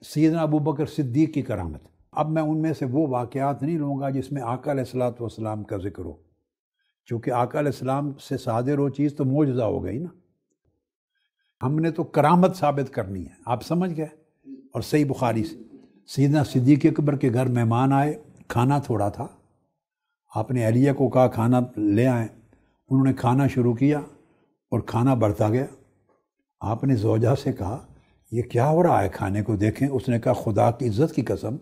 سیدنا ابو بکر صدیق کی کرامت۔ اب میں ان میں سے وہ واقعات نہیں لوں گا جس میں آقا علیہ الصلوۃ والسلام کا ذکر ہو، چونکہ آقا علیہ السلام سے صادر ہو چیز تو معجزہ ہو گئی نا، ہم نے تو کرامت ثابت کرنی ہے، آپ سمجھ گئے۔ اور صحیح بخاری سے سیدنا صدیق اکبر کے گھر مہمان آئے، کھانا تھوڑا تھا، آپ نے اہلیہ کو کہا کھانا لے آئیں، انہوں نے کھانا شروع کیا اور کھانا بڑھتا گیا۔ آپ نے زوجہ سے کہا یہ کیا ہو رہا ہے کھانے کو دیکھیں، اس نے کہا خدا کی عزت کی قسم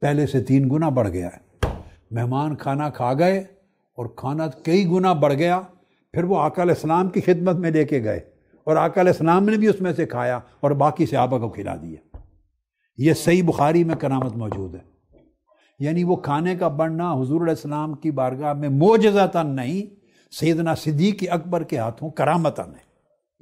پہلے سے 3 گنا بڑھ گیا ہے۔ مہمان کھانا کھا گئے اور کھانا کئی گنا بڑھ گیا، پھر وہ آقا علیہ السلام کی خدمت میں لے کے گئے اور آقا علیہ السلام نے بھی اس میں سے کھایا اور باقی صحابہ کو کھلا دیا۔ یہ صحیح بخاری میں کرامت موجود ہے، یعنی وہ کھانے کا بڑھنا حضور علیہ السلام کی بارگاہ میں معجزتاً نہیں، سیدنا صدیق اکبر کے ہاتھوں کرامتاً ہے۔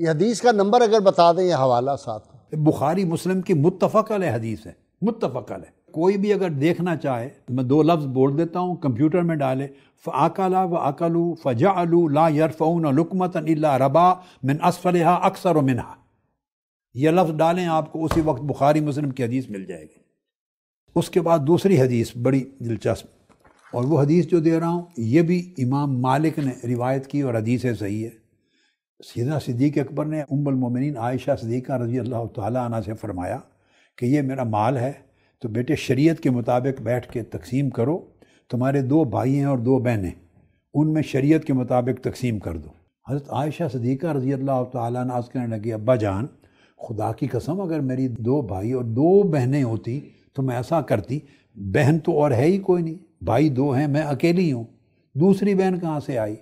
یہ حدیث کا نمبر اگر بتا دیں یہ حوالہ ساتھ۔ بخاری مسلم کی متفق علیہ حدیث ہے، متفق علیہ۔ کوئی بھی اگر دیکھنا چاہے میں 2 لفظ بول دیتا ہوں، کمپیوٹر میں ڈالے، فَأَكَلَ وَأَكَلُوا فَجَعَلُوا لَا يَرْفَعُونَ لُقْمَةً إِلَّا رَبَا مِنْ أَسْفَلِهَا أَكْثَرُ مِنْهَا۔ یہ لفظ ڈالیں آپ کو اسی وقت بخاری مسلم کی حدیث مل جائے گی۔ اس کے بعد دوسری حدیث بڑی دلچسپ، اور وہ حدیث جو دے رہا ہوں یہ بھی امام مالک نے روایت کی اور حدیث صحیح ہے۔ سیدنا صدیق اکبر نے ام المومنین عائشہ صدیقہ رضی اللہ تعالیٰ عنہ سے فرمایا کہ یہ میرا مال ہے تو بیٹے شریعت کے مطابق بیٹھ کے تقسیم کرو، تمہارے 2 بھائی ہیں اور 2 بہنیں، ان میں شریعت کے مطابق تقسیم کر دو۔ حضرت عائشہ صدیقہ رضی اللہ تعالیٰ عنہ عرض کرنے لگی ابا جان خدا کی قسم اگر میری 2 بھائی اور 2 بہنیں ہوتی تو میں ایسا کرتی، بہن تو اور ہے ہی کوئی نہیں، بھائی 2 ہیں، میں اکیلی ہوں، دوسری بہن کہاں سے آئی؟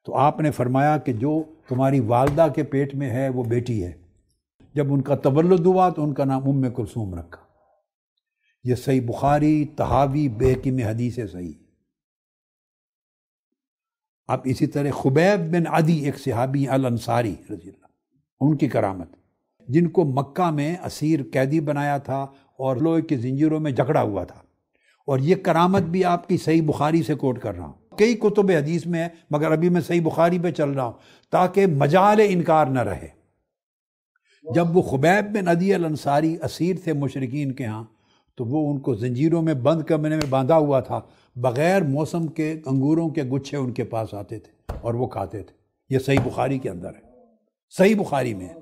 تو آپ نے فرمایا کہ جو تمہاری والدہ کے پیٹ میں ہے وہ بیٹی ہے، جب ان کا تولد ہوا تو ان کا نام ام کلثوم رکھا۔ یہ صحیح بخاری، طحاوی، بہقی میں حدیث صحیح۔ اب اسی طرح خبیب بن عدی ایک صحابی الانصاری رضی اللہ، ان کی کرامت، جن کو مکہ میں اسیر قیدی بنایا تھا اور لوہے کی زنجیروں میں جکڑا ہوا تھا، اور یہ کرامت بھی آپ کی صحیح بخاری سے کوٹ کر رہا ہوں، کئی کتب حدیث میں ہے مگر ابھی میں صحیح بخاری پہ چل رہا ہوں تاکہ مجال انکار نہ رہے۔ جب وہ خبیب بن عدی الانصاری اسیر تھے مشرکین کے ہاں تو وہ ان کو زنجیروں میں بند کمرے میں باندھا ہوا تھا، بغیر موسم کے انگوروں کے گچھے ان کے پاس آتے تھے اور وہ کھاتے تھے۔ یہ صحیح بخاری کے اندر ہے، صحیح بخاری میں ہے،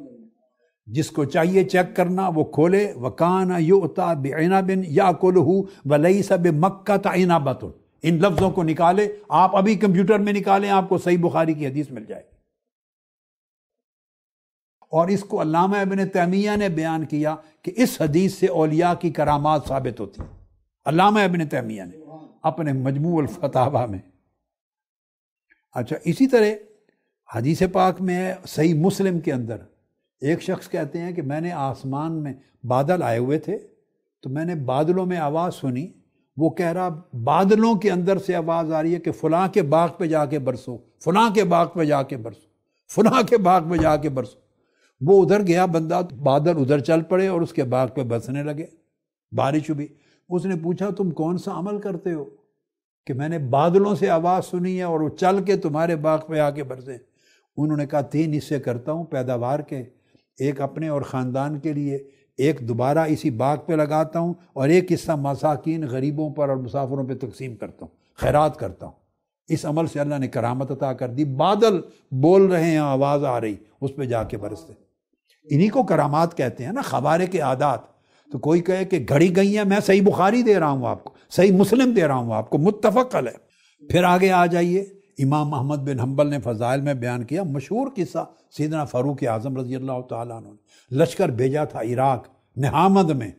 جس کو چاہیے چیک کرنا وہ کھولے۔ وَكَانَ يُؤْتَى بِعِنَبٍ يَأْكُلُهُ وَلَيْسَ بِمَكَّةَ عِنَبَةٌ، ان لفظوں کو نکالے، آپ ابھی کمپیوٹر میں نکالیں آپ کو صحیح بخاری کی حدیث مل جائے گی۔ اور اس کو علامہ ابن تیمیہ نے بیان کیا کہ اس حدیث سے اولیاء کی کرامات ثابت ہوتی ہیں، علامہ ابن تیمیہ نے اپنے مجموع الفتاوی میں۔ اچھا، اسی طرح حدیث پاک میں ہے صحیح مسلم کے اندر، ایک شخص کہتے ہیں کہ میں نے آسمان میں بادل آئے ہوئے تھے تو میں نے بادلوں میں آواز سنی، وہ کہہ رہا بادلوں کے اندر سے آواز آ رہی ہے کہ فلاں کے باغ پہ جا کے برسو، فلاں کے باغ پہ جا کے برسو، فلاں کے باغ پہ جا کے برسو۔ وہ ادھر گیا بندہ، بادل ادھر چل پڑے اور اس کے باغ پہ برسنے لگے، بارش ہوئی۔ اس نے پوچھا تم کون سا عمل کرتے ہو کہ میں نے بادلوں سے آواز سنی ہے اور وہ چل کے تمہارے باغ پہ آ کے برسے؟ انہوں نے کہا 3 حصے کرتا ہوں پیداوار کے، ایک اپنے اور خاندان کے لیے، ایک دوبارہ اسی باغ پہ لگاتا ہوں، اور ایک حصہ مساکین غریبوں پر اور مسافروں پہ تقسیم کرتا ہوں، خیرات کرتا ہوں۔ اس عمل سے اللہ نے کرامت عطا کر دی، بادل بول رہے ہیں، آواز آ رہی، اس پہ جا کے برستے۔ انہی کو کرامات کہتے ہیں نا، خوارق عادات۔ تو کوئی کہے کہ گھڑی گئی ہے، میں صحیح بخاری دے رہا ہوں آپ کو، صحیح مسلم دے رہا ہوں آپ کو، متفق علیہ۔ پھر آگے آ جائیے، امام احمد بن حنبل نے فضائل میں بیان کیا مشہور قصہ، سیدنا فاروق اعظم رضی اللہ تعالیٰ عنہ نے لشکر بھیجا تھا عراق نہامد میں،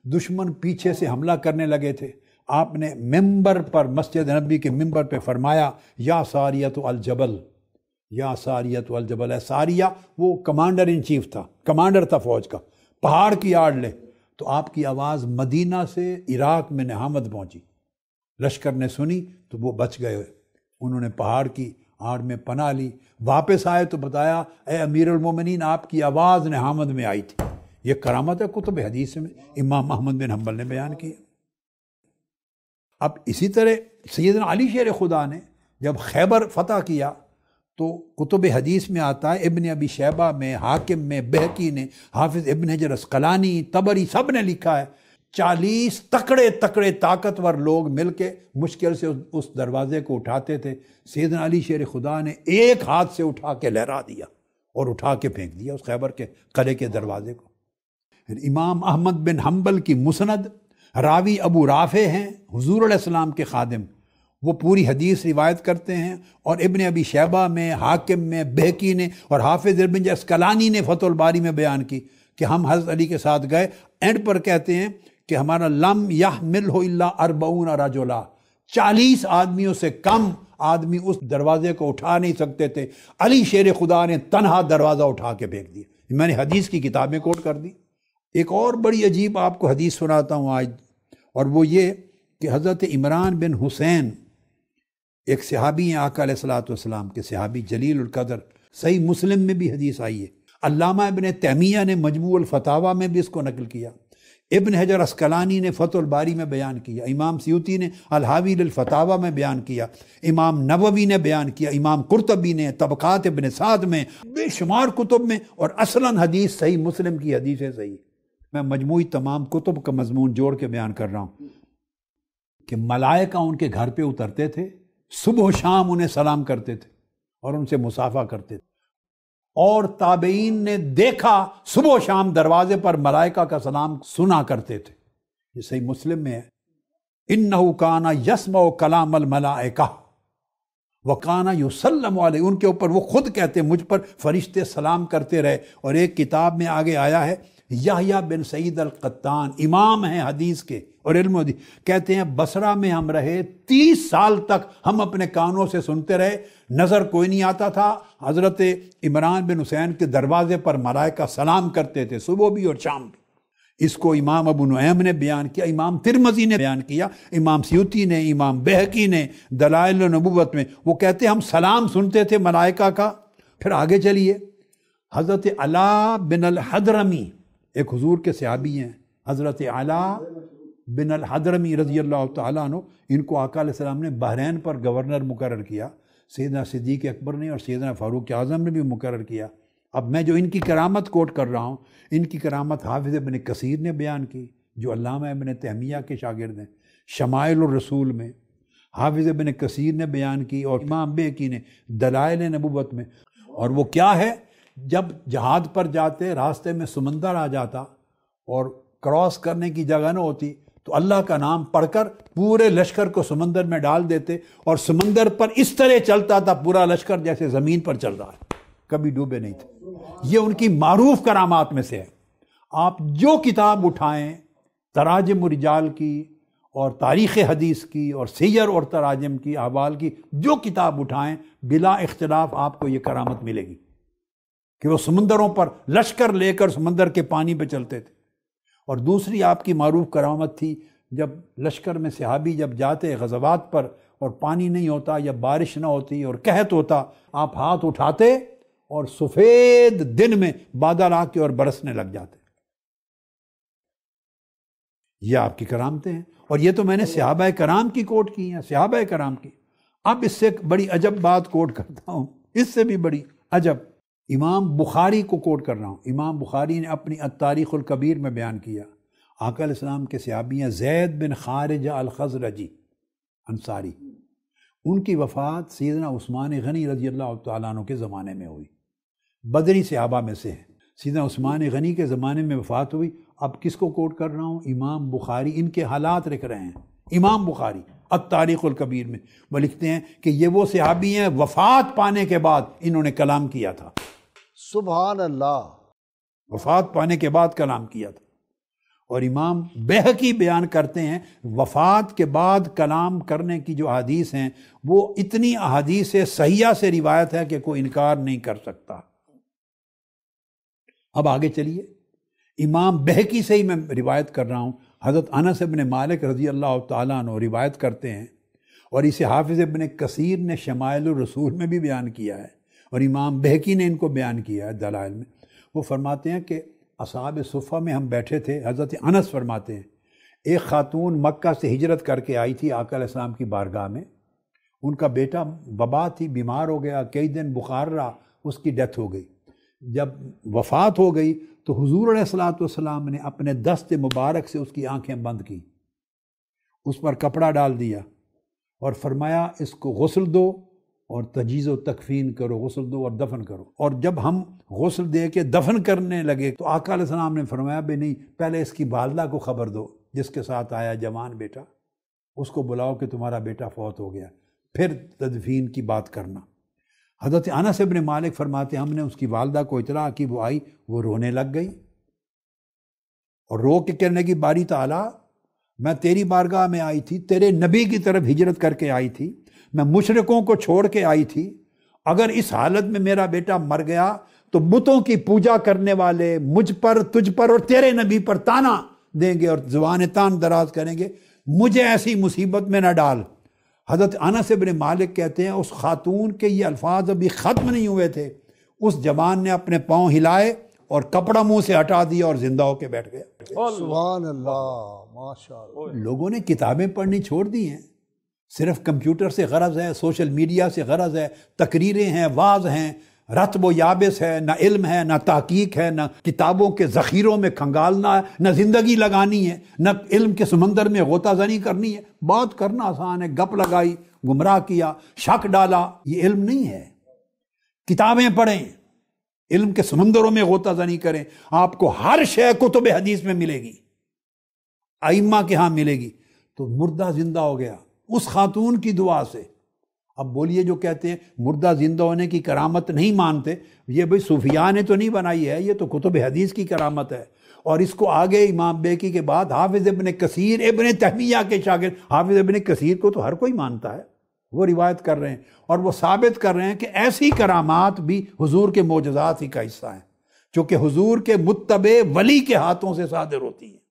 دشمن پیچھے سے حملہ کرنے لگے تھے، آپ نے ممبر پر، مسجد نبی کے ممبر پہ فرمایا یا ساریۃ الجبل، یا ساریۃ الجبل۔ ساریہ وہ کمانڈر ان چیف تھا، کمانڈر تھا فوج کا، پہاڑ کی آڑ لے۔ تو آپ کی آواز مدینہ سے عراق میں نہامد پہنچی، لشکر نے سنی تو وہ بچ گئے، انہوں نے پہاڑ کی آڑ میں پناہ لی، واپس آئے تو بتایا اے امیر المومنین آپ کی آواز نہامد میں آئی تھی۔ یہ کرامت ہے کتب حدیث میں امام احمد بن حنبل نے بیان کی۔ اب اسی طرح سیدنا علی شیر خدا نے جب خیبر فتح کیا تو کتب حدیث میں آتا ہے، ابن ابی شیبہ میں، حاکم میں، بہقی نے، حافظ ابن حجر عسقلانی، طبری، سب نے لکھا ہے 40 تکڑے تکڑے طاقتور لوگ مل کے مشکل سے اس دروازے کو اٹھاتے تھے۔ سیدنا علی شیر خدا نے ایک ہاتھ سے اٹھا کے لہرا دیا اور اٹھا کے پھینک دیا اس خیبر کے قلعے کے دروازے کو۔ امام احمد بن حنبل کی مسند، راوی ابو رافع ہیں حضور علیہ السلام کے خادم، وہ پوری حدیث روایت کرتے ہیں، اور ابن ابی شیبہ میں، حاکم میں، بہقی نے اور حافظ ابن عسقلانی نے فتح الباری میں بیان کی کہ ہم حضرت علی کے ساتھ گئے، اینڈ پر کہتے ہیں کہ ہمارا لم یحملہ الا 40 رجلا، 40 آدمیوں سے کم آدمی اس دروازے کو اٹھا نہیں سکتے تھے، علی شیر خدا نے تنہا دروازہ اٹھا کے پھینک دیا۔ میں نے حدیث کی کتابیں کوٹ کر دی۔ ایک اور بڑی عجیب آپ کو حدیث سناتا ہوں آج، اور وہ یہ کہ حضرت عمران بن حسین ایک صحابی ہیں آقا علیہ الصلوۃ والسلام کے، صحابی جلیل القدر، صحیح مسلم میں بھی حدیث آئی ہے، علامہ ابن تیمیہ نے مجموع الفتاویٰ میں بھی اس کو نقل کیا، ابن حجر عسقلانی نے فتح الباری میں بیان کیا، امام سیوطی نے الحاوی للفتاویٰ میں بیان کیا، امام نووی نے بیان کیا، امام قرطبی نے طبقات ابن سعد میں، بے شمار کتب میں، اور اصلاً حدیث صحیح مسلم کی حدیث ہے صحیح۔ میں مجموعی تمام کتب کا مضمون جوڑ کے بیان کر رہا ہوں کہ ملائکہ ان کے گھر پہ اترتے تھے، صبح و شام انہیں سلام کرتے تھے اور ان سے مصافحہ کرتے تھے، اور تابعین نے دیکھا صبح و شام دروازے پر ملائکہ کا سلام سنا کرتے تھے۔ یہ صحیح مسلم میں ہے، انہ کان یسمع کلام الملائکہ وکان یسلم علیہ، ان کے اوپر وہ خود کہتے ہیں مجھ پر فرشتے سلام کرتے رہے۔ اور ایک کتاب میں آگے آیا ہے، یحییٰ بن سعید القطان امام ہیں حدیث کے اور علم حدیث، کہتے ہیں بصرہ میں ہم رہے 30 سال تک، ہم اپنے کانوں سے سنتے رہے، نظر کوئی نہیں آتا تھا، حضرت عمران بن حسین کے دروازے پر ملائکہ سلام کرتے تھے صبح بھی اور شام بھی۔ اس کو امام ابو نعیم نے بیان کیا، امام ترمذی نے بیان کیا، امام سیوطی نے، امام بہقی نے دلائل النبوت میں، وہ کہتے ہم سلام سنتے تھے ملائکہ کا۔ پھر آگے چلیے، حضرت علا بن الحضرمی ایک حضور کے صحابی ہیں، حضرت علا بن الحضرمی رضی اللہ تعالیٰ عنہ، ان کو آقا علیہ السلام نے بحرین پر گورنر مقرر کیا، سیدنا صدیق اکبر نے اور سیدنا فاروق اعظم نے بھی مقرر کیا۔ اب میں جو ان کی کرامت کوٹ کر رہا ہوں، ان کی کرامت حافظ ابن کثیر نے بیان کی جو علامہ ابن تیمیہ کے شاگرد ہیں، شمائل الرسول میں حافظ ابن کثیر نے بیان کی، اور امام بہقی نے دلائل نبوت میں۔ اور وہ کیا ہے، جب جہاد پر جاتے راستے میں سمندر آ جاتا اور کراس کرنے کی جگہ نہ ہوتی تو اللہ کا نام پڑھ کر پورے لشکر کو سمندر میں ڈال دیتے، اور سمندر پر اس طرح چلتا تھا پورا لشکر جیسے زمین پر چل رہا ہے، کبھی ڈوبے نہیں تھے۔ یہ ان کی معروف کرامات میں سے ہے۔ آپ جو کتاب اٹھائیں تراجم رجال کی اور تاریخ حدیث کی اور سیر اور تراجم کی، احوال کی، جو کتاب اٹھائیں بلا اختلاف آپ کو یہ کرامت ملے گی کہ وہ سمندروں پر لشکر لے کر سمندر کے پانی پہ چلتے تھے۔ اور دوسری آپ کی معروف کرامت تھی، جب لشکر میں صحابی جب جاتے غزوات پر اور پانی نہیں ہوتا یا بارش نہ ہوتی اور قحط ہوتا، آپ ہاتھ اٹھاتے اور سفید دن میں بادل آ کے اور برسنے لگ جاتے۔ یہ آپ کی کرامتیں ہیں، اور یہ تو میں نے صحابہ کرام کی کوٹ کی ہیں، صحابہ کرام کی۔ اب اس سے بڑی عجب بات کوٹ کرتا ہوں، اس سے بھی بڑی عجب، امام بخاری کو کوٹ کر رہا ہوں۔ امام بخاری نے اپنی التاریخ الکبیر میں بیان کیا، آقا علیہ السلام کے صحابی ہیں زید بن خارجہ الخزرجی انصاری، ان کی وفات سیدنا عثمان غنی رضی اللہ تعالیٰ عنہ کے زمانے میں ہوئی، بدری صحابہ میں سے ہیں۔ سیدنا عثمان غنی کے زمانے میں وفات ہوئی۔ اب کس کو کوٹ کر رہا ہوں؟ امام بخاری، ان کے حالات لکھ رہے ہیں امام بخاری التاریخ الکبیر میں۔ وہ لکھتے ہیں کہ یہ وہ صحابی ہیں وفات پانے کے بعد انہوں نے کلام کیا تھا، سبحان اللہ، وفات پانے کے بعد کلام کیا تھا۔ اور امام بہقی بیان کرتے ہیں وفات کے بعد کلام کرنے کی جو احادیث ہیں وہ اتنی احادیث صحیحہ سے روایت ہے کہ کوئی انکار نہیں کر سکتا۔ اب آگے چلیے، امام بہقی سے ہی میں روایت کر رہا ہوں، حضرت انس بن مالک رضی اللہ تعالیٰ عنہ روایت کرتے ہیں، اور اسے حافظ ابن کثیر نے شمائل الرسول میں بھی بیان کیا ہے، اور امام بہقی نے ان کو بیان کیا ہے دلائل میں۔ وہ فرماتے ہیں کہ اصحاب صفہ میں ہم بیٹھے تھے، حضرت انس فرماتے ہیں ایک خاتون مکہ سے ہجرت کر کے آئی تھی آقا علیہ السلام کی بارگاہ میں، ان کا بیٹا وبا تھی، بیمار ہو گیا، کئی دن بخار رہا، اس کی ڈیتھ ہو گئی۔ جب وفات ہو گئی تو حضور علیہ الصلوۃ والسلام نے اپنے دست مبارک سے اس کی آنکھیں بند کی، اس پر کپڑا ڈال دیا اور فرمایا اس کو غسل دو اور تجہیز و تکفین کرو، غسل دو اور دفن کرو۔ اور جب ہم غسل دے کے دفن کرنے لگے تو آقا علیہ السلام نے فرمایا بھی نہیں، پہلے اس کی والدہ کو خبر دو، جس کے ساتھ آیا جوان بیٹا، اس کو بلاؤ کہ تمہارا بیٹا فوت ہو گیا، پھر تدفین کی بات کرنا۔ حضرت انس بن مالک فرماتے ہم نے اس کی والدہ کو اطلاع کی، وہ آئی، وہ رونے لگ گئی اور رو کے کہنے کی باری تعالیٰ میں تیری بارگاہ میں آئی تھی، تیرے نبی کی طرف ہجرت کر کے آئی تھی، میں مشرکوں کو چھوڑ کے آئی تھی، اگر اس حالت میں میرا بیٹا مر گیا تو بتوں کی پوجا کرنے والے مجھ پر، تجھ پر اور تیرے نبی پر تانا دیں گے اور زبان تان دراز کریں گے، مجھے ایسی مصیبت میں نہ ڈال۔ حضرت انس بن مالک کہتے ہیں اس خاتون کے یہ الفاظ ابھی ختم نہیں ہوئے تھے، اس جوان نے اپنے پاؤں ہلائے اور کپڑا منہ سے ہٹا دیا اور زندہ ہو کے بیٹھ گیا۔ سبحان اللہ، ماشاء اللہ۔ لوگوں نے کتابیں پڑھنی چھوڑ دی ہیں، صرف کمپیوٹر سے غرض ہے، سوشل میڈیا سے غرض ہے، تقریریں ہیں، واعظ ہیں، رتب و یابس ہے، نہ علم ہے، نہ تحقیق ہے، نہ کتابوں کے ذخیروں میں کھنگالنا ہے، نہ زندگی لگانی ہے، نہ علم کے سمندر میں غوطہ زنی کرنی ہے۔ بات کرنا آسان ہے، گپ لگائی، گمراہ کیا، شک ڈالا، یہ علم نہیں ہے۔ کتابیں پڑھیں، علم کے سمندروں میں غوطہ زنی کریں، آپ کو ہر شے کتب حدیث میں ملے گی، ائمہ کے ہاں ملے گی۔ تو مردہ زندہ ہو گیا اس خاتون کی دعا سے۔ اب بولیے جو کہتے ہیں مردہ زندہ ہونے کی کرامت نہیں مانتے، یہ بھئی صوفیاء نے تو نہیں بنائی ہے، یہ تو کتب حدیث کی کرامت ہے۔ اور اس کو آگے امام بیکی کے بعد حافظ ابن کثیر ابن تیمیہ کے شاگرد، حافظ ابن کثیر کو تو ہر کوئی مانتا ہے، وہ روایت کر رہے ہیں اور وہ ثابت کر رہے ہیں کہ ایسی کرامات بھی حضور کے معجزات ہی کا حصہ ہیں، جو کہ حضور کے متبع ولی کے ہاتھوں سے صادر ہوتی ہیں۔